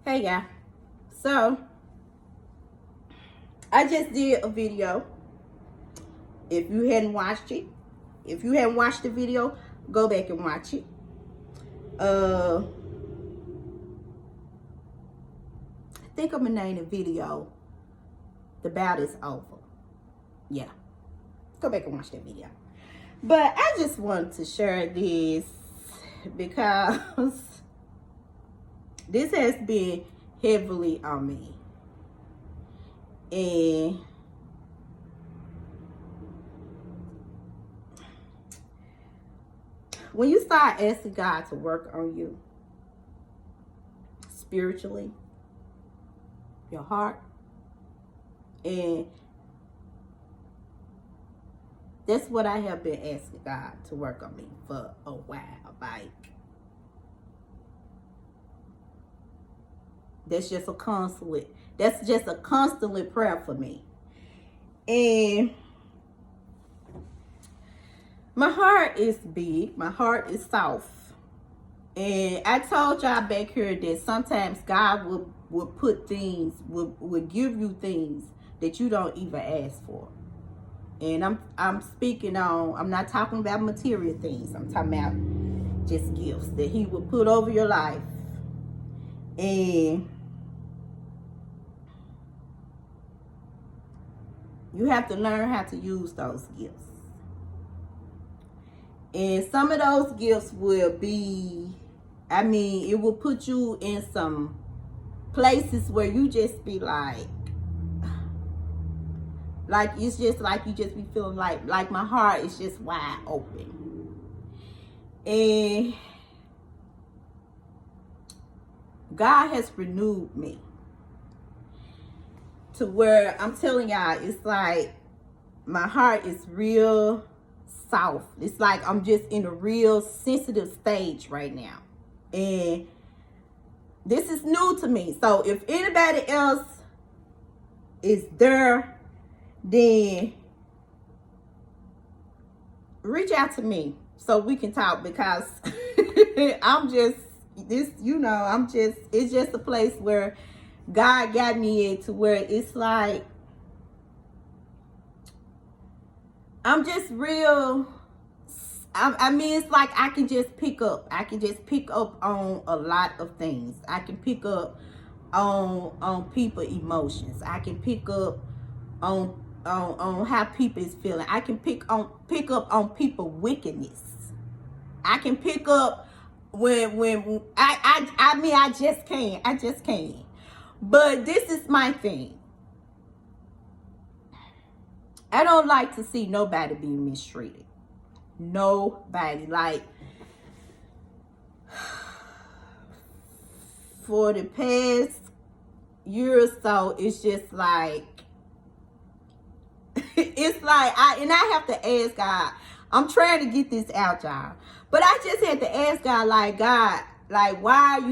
Hey y'all. So I just did a video. If you hadn't watched it, if you haven't watched the video, go back and watch it. I think I'm gonna name the video "The Battle Is Over." Yeah, go back and watch that video. But I just wanted to share this because this has been heavily on me. And when you start asking God to work on you spiritually, your heart, and that's what I have been asking God to work on me for a while. Like, that's just a constantly prayer for me. And my heart is big. My heart is soft. And I told y'all back here that sometimes God will put things, will give you things that you don't even ask for. And I'm speaking on, I'm not talking about material things. I'm talking about just gifts that he will put over your life. And you have to learn how to use those gifts. And some of those gifts will be, it will put you in some places where you just be like it's just like you just be feeling like my heart is just wide open. And God has renewed me to where I'm telling y'all, it's like my heart is real soft. It's like I'm just in a real sensitive stage right now. And this is new to me. So if anybody else is there, then reach out to me so we can talk, because I'm just it's just a place where God got me into where it's like I'm just real. It's like I can just pick up on a lot of things. I can pick up on people emotions. I can pick up on how people is feeling. I can pick up on people wickedness. I can pick up when I just can. But this is my thing. I don't like to see nobody be mistreated. Nobody. Like, for the past year or so, it's just like it's like I have to ask God. I'm trying to get this out, y'all. But I just had to ask God, like, God, like, why do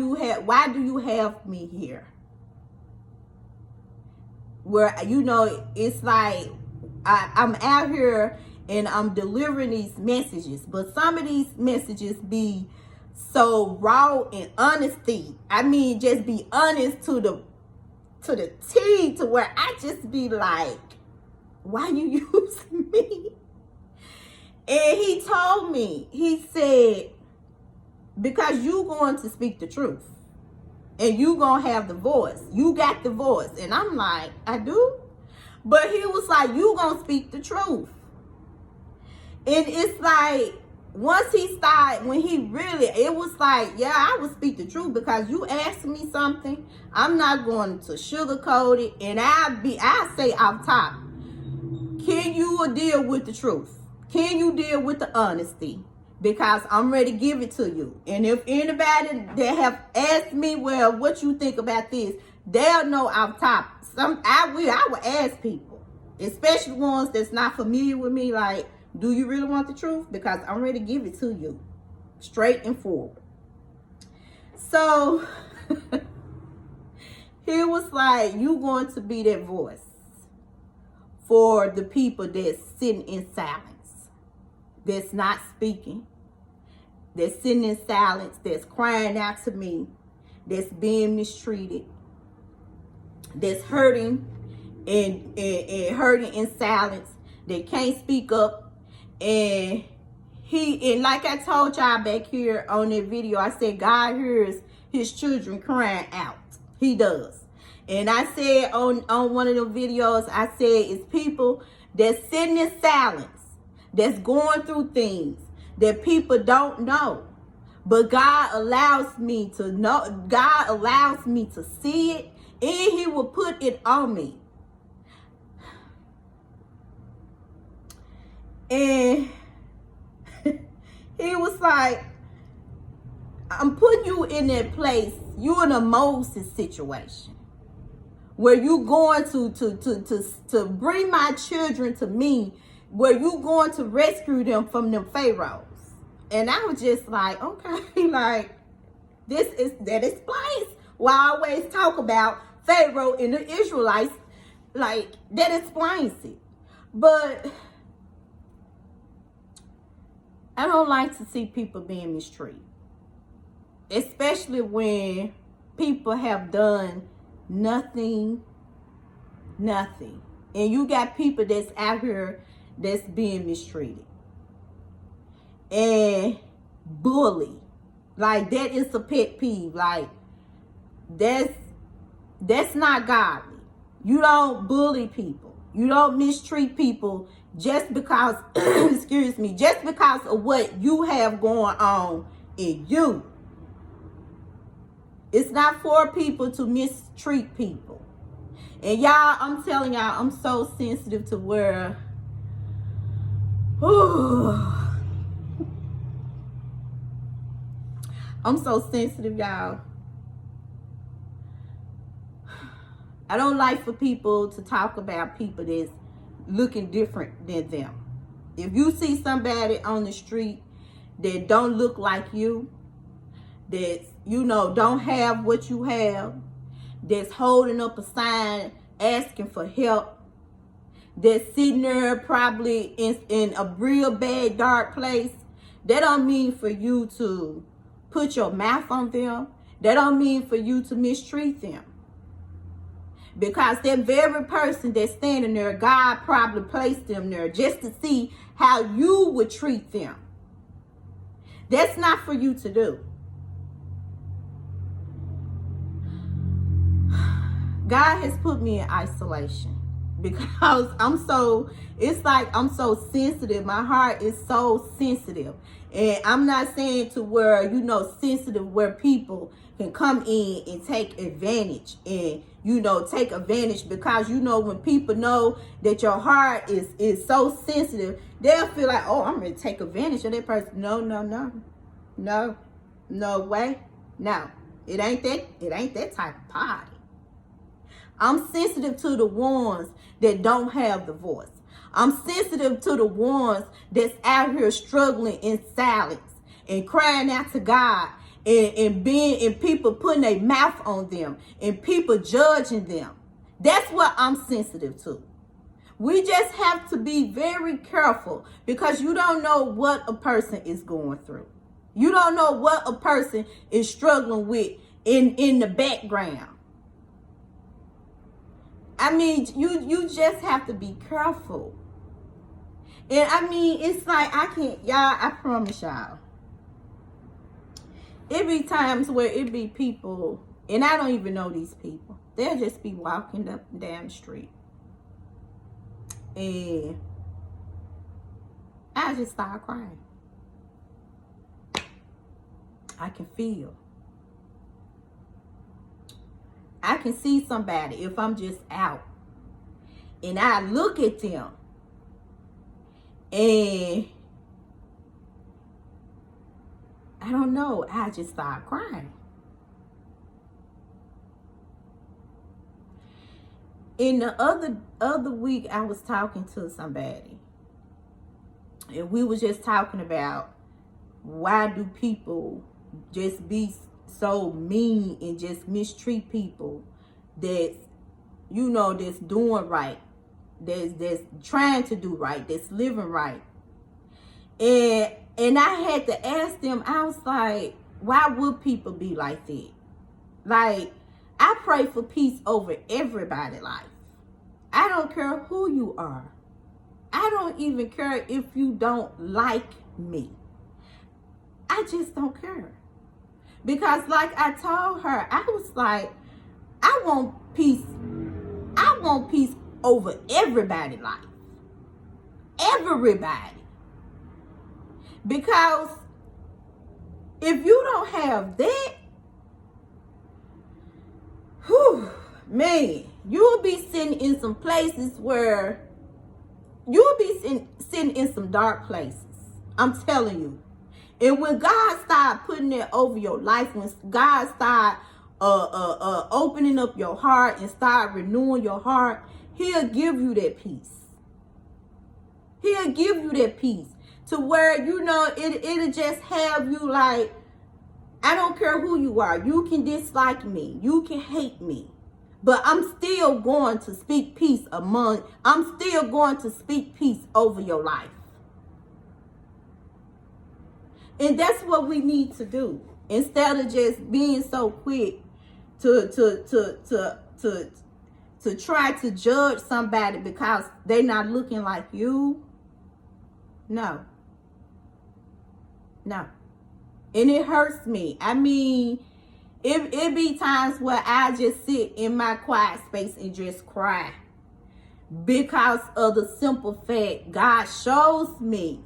you have me here? Where, it's like I'm out here and I'm delivering these messages, but some of these messages be so raw and honesty. Just be honest to the T, to where I just be like, why you use me? And he told me, he said, because you going to speak the truth. And you gonna have the voice. You got the voice. And I'm like, I do? But he was like, you gonna speak the truth. And it's like, once he started, it was like, yeah, I would speak the truth, because you asked me something. I'm not going to sugarcoat it. And I say off top, can you deal with the truth? Can you deal with the honesty? Because I'm ready to give it to you. And if anybody that have asked me, well, what you think about this, they'll know off top. I will ask people, especially ones that's not familiar with me, like, do you really want the truth? Because I'm ready to give it to you, straight and forward. So he was like, you going to be that voice for the people that's sitting in silence, that's not speaking, that's sitting in silence, that's crying out to me, that's being mistreated, that's hurting and hurting in silence, that can't speak up. And like I told y'all back here on that video, I said God hears his children crying out. He does. And I said on one of the videos, I said it's people that's sitting in silence, that's going through things that people don't know. But God allows me to know, God allows me to see it, and he will put it on me. And he was like, I'm putting you in that place. You're in a Moses situation where you going to bring my children to me, where you going to rescue them from them pharaohs. And I was just like, okay, like that explains why I always talk about Pharaoh and the Israelites. Like that explains it. But I don't like to see people being mistreated, especially when people have done nothing. And you got people that's out here that's being mistreated and bullied. Like that is a pet peeve. Like that's not godly. You don't bully people. You don't mistreat people just because, excuse me, just because of what you have going on in you. It's not for people to mistreat people. And y'all, I'm telling y'all, I'm so sensitive to where, I'm so sensitive, y'all. I don't like for people to talk about people that's looking different than them. If you see somebody on the street that don't look like you, that's, you know, don't have what you have, that's holding up a sign asking for help, that's sitting there probably in a real bad dark place, that don't mean for you to put your mouth on them. That don't mean for you to mistreat them. Because that very person that's standing there, God probably placed them there just to see how you would treat them. That's not for you to do. God has put me in isolation because it's like I'm so sensitive. My heart is so sensitive. And I'm not saying to where, you know, sensitive where people can come in and take advantage and, you know, take advantage, because, you know, when people know that your heart is so sensitive, they'll feel like, oh, I'm going to take advantage of that person. No way. No, it ain't that type of party. I'm sensitive to the ones that don't have the voice. I'm sensitive to the ones that's out here struggling in silence and crying out to God, and people putting their mouth on them and people judging them. That's what I'm sensitive to. We just have to be very careful, because you don't know what a person is going through. You don't know what a person is struggling with in the background. I mean, you just have to be careful. And I mean, it's like, I promise y'all, it be times where it be people, and I don't even know these people. They'll just be walking up and down the street, and I just start crying. I can feel. I can see somebody if I'm just out and I look at them and I don't know, I just start crying. In the other week, I was talking to somebody, and we was just talking about, why do people just be so mean and just mistreat people that's, you know, that's doing right, that's trying to do right, that's living right. And I had to ask them, I was like, why would people be like that? Like, I pray for peace over everybody's life. I don't care who you are. I don't even care if you don't like me. I just don't care. Because like I told her, I was like, I want peace. I want peace over everybody's life. Everybody. Because if you don't have that, whew, man, you'll be sitting in some places where you'll be sitting in some dark places. I'm telling you. And when God started putting it over your life, when God started opening up your heart and start renewing your heart, he'll give you that peace. He'll give you that peace to where, you know, it'll just have you like, I don't care who you are. You can dislike me. You can hate me. But I'm still going to speak peace I'm still going to speak peace over your life. And that's what we need to do. Instead of just being so quick to try to judge somebody because they're not looking like you. No. No. And it hurts me. I mean, it be times where I just sit in my quiet space and just cry. Because of the simple fact, God shows me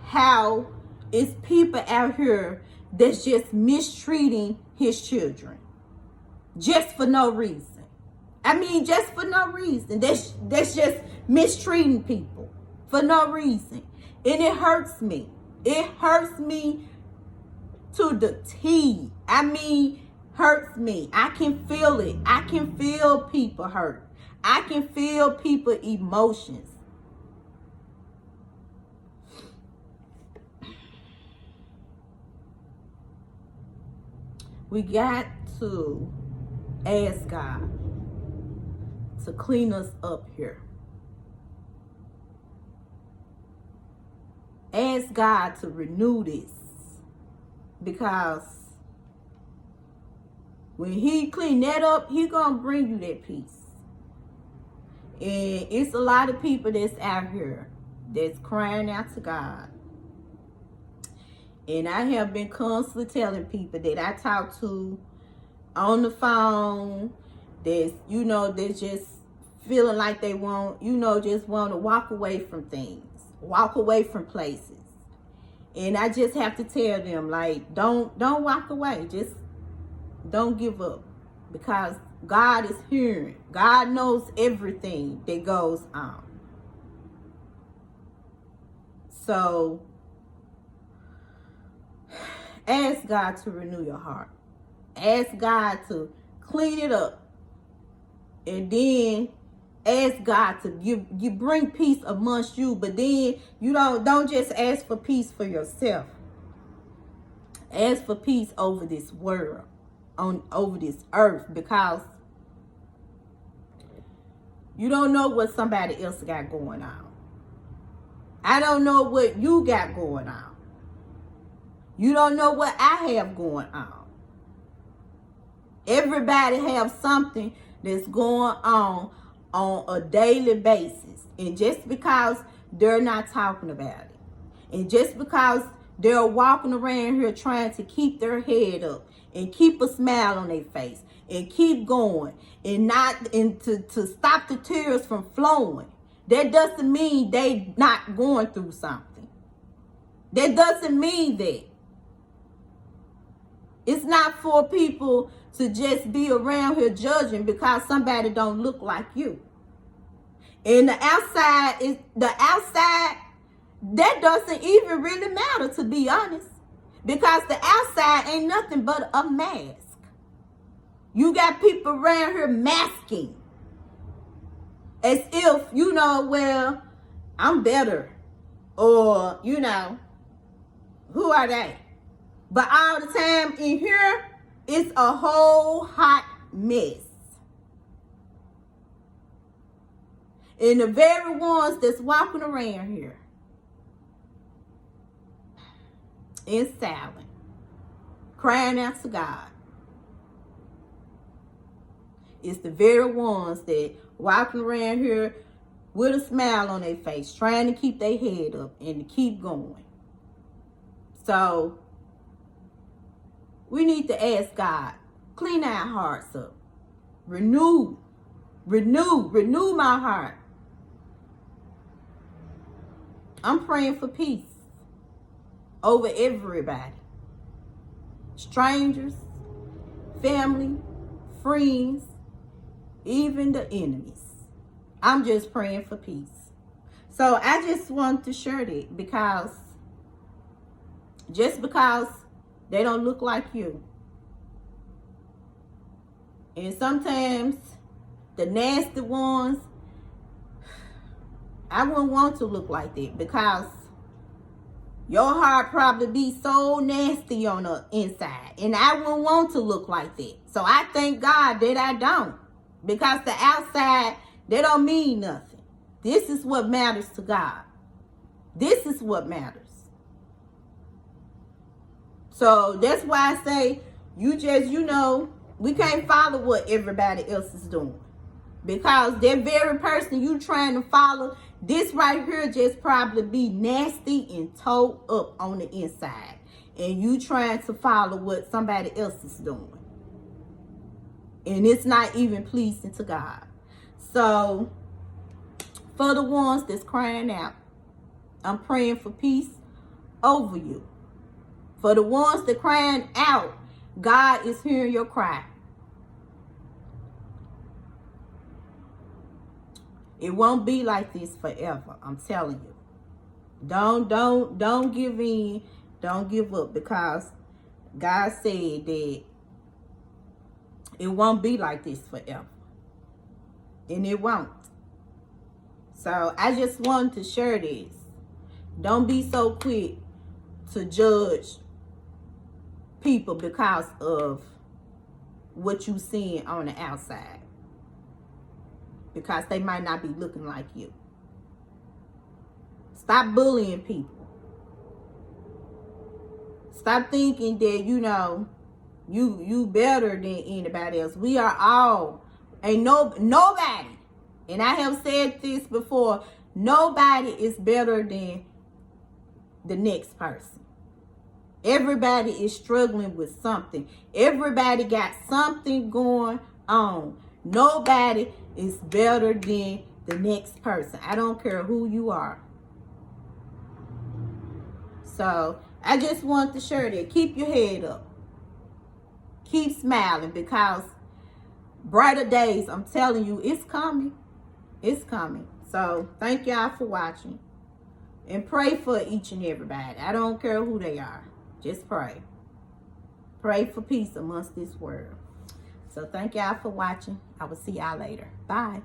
how it's people out here that's just mistreating his children. Just for no reason. I mean, just for no reason. That's just mistreating people for no reason. And it hurts me. It hurts me to the T. I mean, hurts me. I can feel it. I can feel people hurt. I can feel people emotions. We got to ask God to clean us up here. Ask God to renew this. Because when he clean that up, he gonna bring you that peace. And it's a lot of people that's out here that's crying out to God. And I have been constantly telling people that I talk to on the phone that's, you know, they're just feeling like they want, you know, just want to walk away from things, walk away from places. And I just have to tell them, like, don't walk away. Just don't give up. Because God is hearing. God knows everything that goes on. So, ask God to renew your heart. Ask God to clean it up. And then ask God to you bring peace amongst you. But then you don't just ask for peace for yourself. Ask for peace over this world, over this earth, because you don't know what somebody else got going on. I don't know what you got going on. You don't know what I have going on. Everybody have something that's going on a daily basis. And just because they're not talking about it, and just because they're walking around here trying to keep their head up and keep a smile on their face and keep going and to stop the tears from flowing, that doesn't mean they not going through something. That doesn't mean that. It's not for people to just be around here judging because somebody don't look like you. And the outside, that doesn't even really matter, to be honest. Because the outside ain't nothing but a mask. You got people around here masking. As if, you know, well, I'm better. Or, you know, who are they? But all the time in here, it's a whole hot mess. And the very ones that's walking around here in silence, crying out to God, is the very ones that walking around here with a smile on their face, trying to keep their head up and to keep going. So we need to ask God, clean our hearts up. Renew my heart. I'm praying for peace over everybody. Strangers, family, friends, even the enemies. I'm just praying for peace. So I just want to share that because just because they don't look like you. And sometimes the nasty ones, I wouldn't want to look like that because your heart probably be so nasty on the inside. And I wouldn't want to look like that. So I thank God that I don't. Because the outside, they don't mean nothing. This is what matters to God. This is what matters. So that's why I say, you just, we can't follow what everybody else is doing. Because that very person you trying to follow, this right here just probably be nasty and towed up on the inside. And you trying to follow what somebody else is doing. And it's not even pleasing to God. So, for the ones that's crying out, I'm praying for peace over you. For the ones that crying out, God is hearing your cry. It won't be like this forever. I'm telling you. Don't give in. Don't give up, because God said that it won't be like this forever. And it won't. So I just wanted to share this. Don't be so quick to judge people because of what you seeing on the outside. Because they might not be looking like you. Stop bullying people. Stop thinking that, you better than anybody else. We are all, nobody, and I have said this before, nobody is better than the next person. Everybody is struggling with something. Everybody got something going on. Nobody is better than the next person. I don't care who you are. So I just want to share that. Keep your head up. Keep smiling, because brighter days, I'm telling you, it's coming. It's coming. So thank y'all for watching. And pray for each and everybody. I don't care who they are. Just pray. Pray for peace amongst this world. So thank y'all for watching. I will see y'all later. Bye.